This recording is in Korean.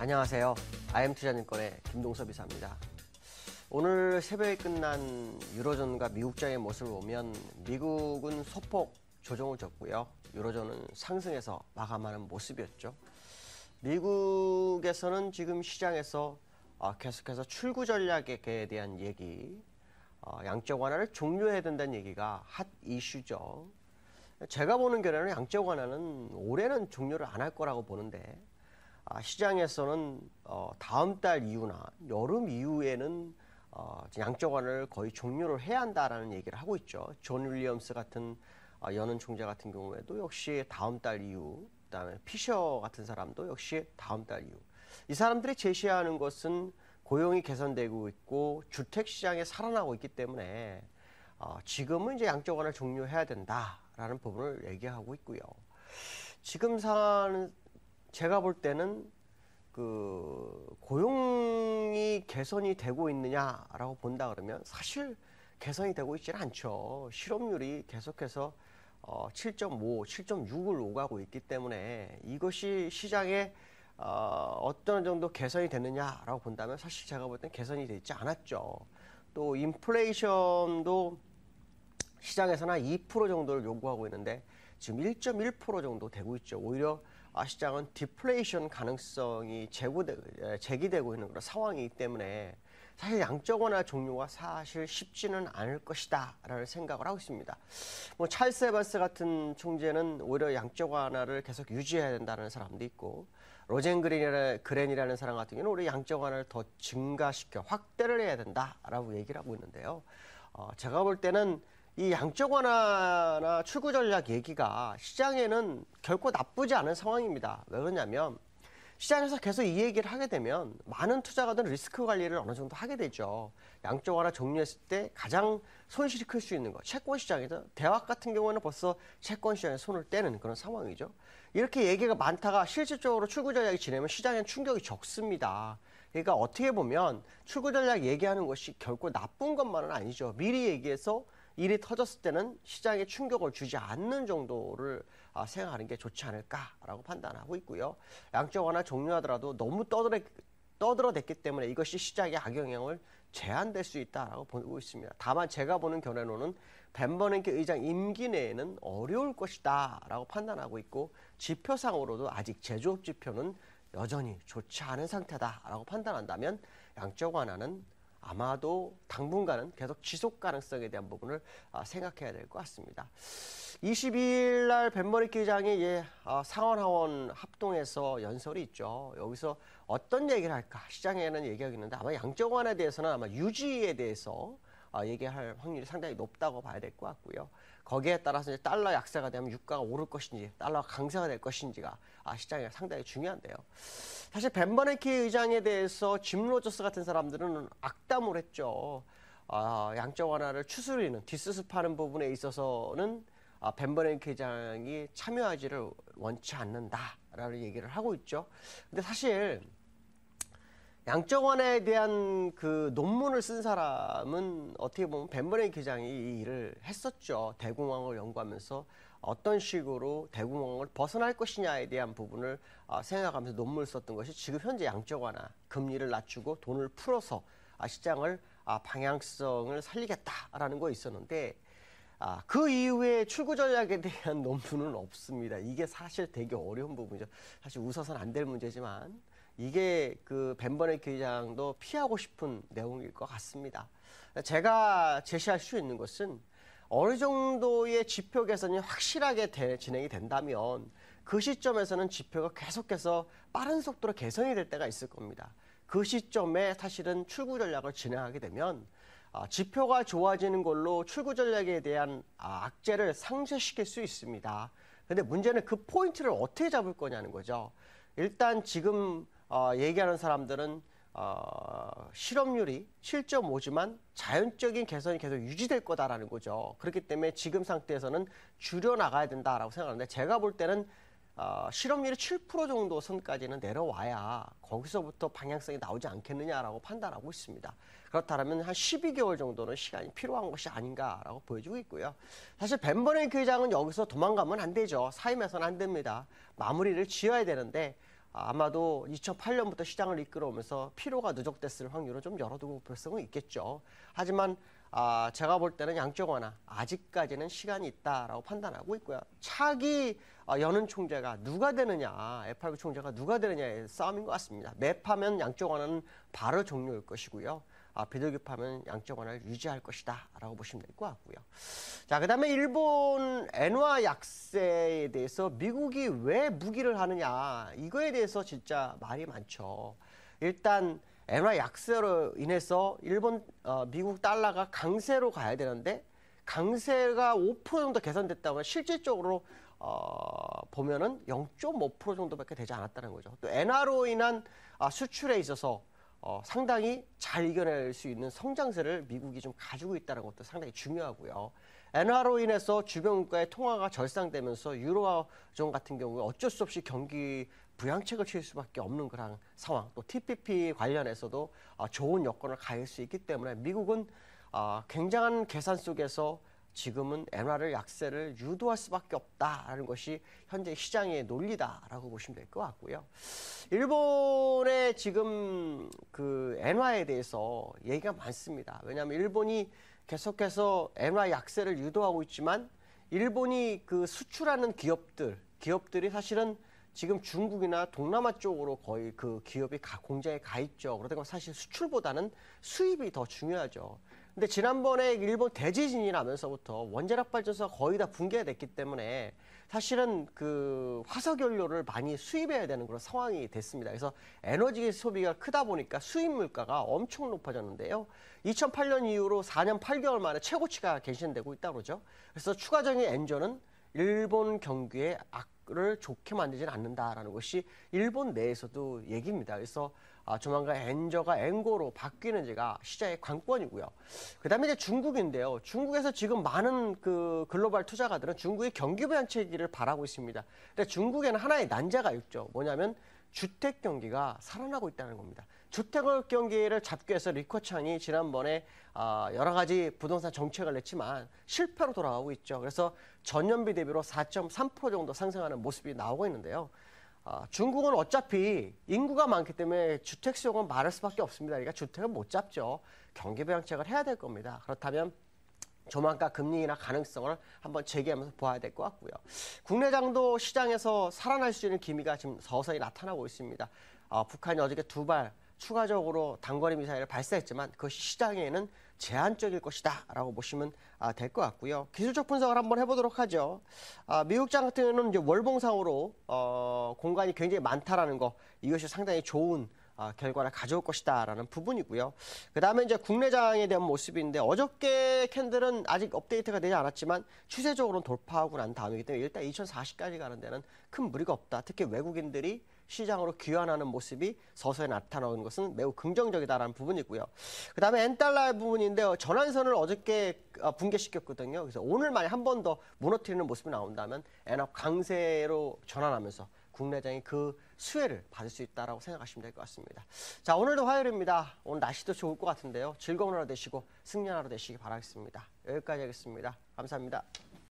안녕하세요. IM투자증권의 김동섭 이사입니다. 오늘 새벽에 끝난 유로존과 미국장의 모습을 보면 미국은 소폭 조정을 줬고요. 유로존은 상승해서 마감하는 모습이었죠. 미국에서는 지금 시장에서 계속해서 출구 전략에 대한 얘기, 양적 완화를 종료해야 된다는 얘기가 핫 이슈죠. 제가 보는 견해는 양적 완화는 올해는 종료를 안 할 거라고 보는데, 시장에서는 다음 달 이후나 여름 이후에는 양적 완화를 거의 종료를 해야 한다라는 얘기를 하고 있죠. 존 윌리엄스 같은 연은 총재 같은 경우에도 역시 다음 달 이후, 그다음에 피셔 같은 사람도 역시 다음 달 이후. 이 사람들이 제시하는 것은 고용이 개선되고 있고 주택 시장이 살아나고 있기 때문에 지금은 이제 양적 완화를 종료해야 된다라는 부분을 얘기하고 있고요. 지금 상황은 제가 볼 때는 고용이 개선이 되고 있느냐라고 본다 그러면 사실 개선이 되고 있지는 않죠. 실업률이 계속해서 7.5, 7.6을 오가고 있기 때문에 이것이 시장에 어떤 정도 개선이 됐느냐라고 본다면 사실 제가 볼 땐 개선이 되지 않았죠. 또 인플레이션도 시장에서는 2% 정도를 요구하고 있는데 지금 1.1% 정도 되고 있죠. 오히려 시장은 디플레이션 가능성이 제기되고 있는 그런 상황이기 때문에 사실 양적 완화 종료가 사실 쉽지는 않을 것이다 라는 생각을 하고 있습니다. 찰스 에반스 같은 총재는 오히려 양적 완화를 계속 유지해야 된다는 사람도 있고, 로젠 그랜이라는 사람 같은 경우는 오히려 양적 완화를 더 증가시켜 확대를 해야 된다라고 얘기를 하고 있는데요. 제가 볼 때는 이 양적 완화나 출구 전략 얘기가 시장에는 결코 나쁘지 않은 상황입니다. 왜 그러냐면 시장에서 계속 이 얘기를 하게 되면 많은 투자가들은 리스크 관리를 어느 정도 하게 되죠. 양적 완화 종료했을 때 가장 손실이 클 수 있는 거, 채권 시장이죠. 대학 같은 경우에는 벌써 채권 시장에 손을 떼는 그런 상황이죠. 이렇게 얘기가 많다가 실질적으로 출구 전략이 지내면 시장엔 충격이 적습니다. 그러니까 어떻게 보면 출구 전략 얘기하는 것이 결코 나쁜 것만은 아니죠. 미리 얘기해서 일이 터졌을 때는 시장에 충격을 주지 않는 정도를 생각하는 게 좋지 않을까라고 판단하고 있고요. 양적 완화 종료하더라도 너무 떠들어댔기 때문에 이것이 시장에 악영향을 제한될 수 있다라고 보고 있습니다. 다만 제가 보는 견해로는 벤 버냉키 의장 임기 내에는 어려울 것이다라고 판단하고 있고, 지표상으로도 아직 제조업 지표는 여전히 좋지 않은 상태다라고 판단한다면 양적 완화는 아마도 당분간은 계속 지속 가능성에 대한 부분을 생각해야 될 것 같습니다. 22일 날 벤 버냉키 의장이 상원하원 합동해서 연설이 있죠. 여기서 어떤 얘기를 할까? 시장에는 얘기하고 있는데 아마 양적 완화에 대해서는 아마 유지에 대해서 얘기할 확률이 상당히 높다고 봐야 될 것 같고요. 거기에 따라서 이제 달러 약세가 되면 유가가 오를 것인지 달러가 강세가 될 것인지가 시장에 상당히 중요한데요. 사실 벤 버냉키 의장에 대해서 짐 로저스 같은 사람들은 악담을 했죠. 양적 완화를 추스리는 뒷수습하는 부분에 있어서는 벤 버냉키 의장이 참여하지를 원치 않는다라는 얘기를 하고 있죠. 근데 사실 양적 완화에 대한 그 논문을 쓴 사람은 어떻게 보면 벤 버냉키 의장이 이 일을 했었죠. 대공황을 연구하면서 어떤 식으로 대공황을 벗어날 것이냐에 대한 부분을 생각하면서 논문을 썼던 것이 지금 현재 양적 완화, 금리를 낮추고 돈을 풀어서 시장을 방향성을 살리겠다라는 거 있었는데, 그 이후에 출구 전략에 대한 논문은 없습니다. 이게 사실 되게 어려운 부분이죠. 사실 웃어서는 안 될 문제지만 이게 벤 버냉키 의장도 피하고 싶은 내용일 것 같습니다. 제가 제시할 수 있는 것은 어느 정도의 지표 개선이 확실하게 진행이 된다면 그 시점에서는 지표가 계속해서 빠른 속도로 개선이 될 때가 있을 겁니다. 그 시점에 사실은 출구 전략을 진행하게 되면 지표가 좋아지는 걸로 출구 전략에 대한 악재를 상쇄시킬 수 있습니다. 근데 문제는 그 포인트를 어떻게 잡을 거냐는 거죠. 일단 지금 얘기하는 사람들은 실업률이 7.5지만 자연적인 개선이 계속 유지될 거다라는 거죠. 그렇기 때문에 지금 상태에서는 줄여나가야 된다라고 생각하는데, 제가 볼 때는 실업률이 7% 정도 선까지는 내려와야 거기서부터 방향성이 나오지 않겠느냐라고 판단하고 있습니다. 그렇다면 한 12개월 정도는 시간이 필요한 것이 아닌가라고 보여지고 있고요. 사실 벤 버냉키 의장은 여기서 도망가면 안 되죠. 사임해서는 안 됩니다. 마무리를 지어야 되는데 아마도 2008년부터 시장을 이끌어오면서 피로가 누적됐을 확률은 좀 열어두고 볼 수는 있겠죠. 하지만 제가 볼 때는 양적 완화 아직까지는 시간이 있다라고 판단하고 있고요. 차기 여는 총재가 누가 되느냐, FRB 총재가 누가 되느냐의 싸움인 것 같습니다. 매파면 양적 완화는 바로 종료일 것이고요. 비둘기파면 양적 완화를 유지할 것이다 라고 보시면 될 것 같고요. 자, 그 다음에 일본 엔화 약세에 대해서 미국이 왜 무기를 하느냐, 이거에 대해서 진짜 말이 많죠. 일단 엔화 약세로 인해서 미국 달러가 강세로 가야 되는데 강세가 5% 정도 개선됐다면 실질적으로 보면은 0.5% 정도밖에 되지 않았다는 거죠. 또 엔화로 인한 수출에 있어서 상당히 잘 이겨낼 수 있는 성장세를 미국이 좀 가지고 있다는 것도 상당히 중요하고요. 엔화로 인해서 주변 국가의 통화가 절상되면서 유로존 같은 경우에 어쩔 수 없이 경기 부양책을 취할 수밖에 없는 그런 상황. 또 TPP 관련해서도 좋은 여건을 가할 수 있기 때문에 미국은 굉장한 계산 속에서 지금은 엔화를 약세를 유도할 수밖에 없다라는 것이 현재 시장의 논리다라고 보시면 될 것 같고요. 일본의 지금 그 엔화에 대해서 얘기가 많습니다. 왜냐하면 일본이 계속해서 엔화 약세를 유도하고 있지만 일본이 그 수출하는 기업들이 사실은 지금 중국이나 동남아 쪽으로 거의 그 기업이 공장에 가 있죠. 그러다 보면 사실 수출보다는 수입이 더 중요하죠. 근데 지난번에 일본 대지진이 나면서부터 원자력 발전소가 거의 다 붕괴가 됐기 때문에 사실은 그 화석연료를 많이 수입해야 되는 그런 상황이 됐습니다. 그래서 에너지 소비가 크다 보니까 수입 물가가 엄청 높아졌는데요. 2008년 이후로 4년 8개월 만에 최고치가 갱신되고 있다고 그러죠. 그래서 추가적인 엔저는 일본 경기에 악을 좋게 만들지는 않는다라는 것이 일본 내에서도 얘기입니다. 그래서 조만간 엔저가 엔고로 바뀌는지가 시장의 관건이고요. 그다음에 이제 중국인데요. 중국에서 지금 많은 그 글로벌 투자가들은 중국의 경기 부양책을 바라고 있습니다. 근데 중국에는 하나의 난제가 있죠. 뭐냐면 주택 경기가 살아나고 있다는 겁니다. 주택 경기를 잡기 위해서 리커창이 지난번에 여러 가지 부동산 정책을 냈지만 실패로 돌아가고 있죠. 그래서 전년비 대비로 4.3% 정도 상승하는 모습이 나오고 있는데요. 중국은 어차피 인구가 많기 때문에 주택 수요가 많을 수밖에 없습니다. 그러니까 주택을 못 잡죠. 경기 부양책을 해야 될 겁니다. 그렇다면 조만간 금리 인하 가능성을 한번 제기하면서 보아야 될 것 같고요. 국내장도 시장에서 살아날 수 있는 기미가 지금 서서히 나타나고 있습니다. 북한이 어저께 2발 추가적으로 단거리 미사일을 발사했지만 그것이 시장에는 제한적일 것이다 라고 보시면 될 것 같고요. 기술적 분석을 한번 해보도록 하죠. 미국장 같은 경우는 이제 월봉상으로 공간이 굉장히 많다라는 거, 이것이 상당히 좋은 결과를 가져올 것이다 라는 부분이고요. 그 다음에 이제 국내장에 대한 모습인데 어저께 캔들은 아직 업데이트가 되지 않았지만 추세적으로는 돌파하고 난 다음이기 때문에 일단 2040까지 가는 데는 큰 무리가 없다. 특히 외국인들이 시장으로 귀환하는 모습이 서서히 나타나는 것은 매우 긍정적이다라는 부분이고요. 그 다음에 엔달러의 부분인데요. 전환선을 어저께 붕괴시켰거든요. 그래서 오늘 만약 한 번 더 무너뜨리는 모습이 나온다면 엔화 강세로 전환하면서 국내장이 그 수혜를 받을 수 있다라고 생각하시면 될 것 같습니다. 자, 오늘도 화요일입니다. 오늘 날씨도 좋을 것 같은데요. 즐거운 하루 되시고 승리한 하루 되시기 바라겠습니다. 여기까지 하겠습니다. 감사합니다.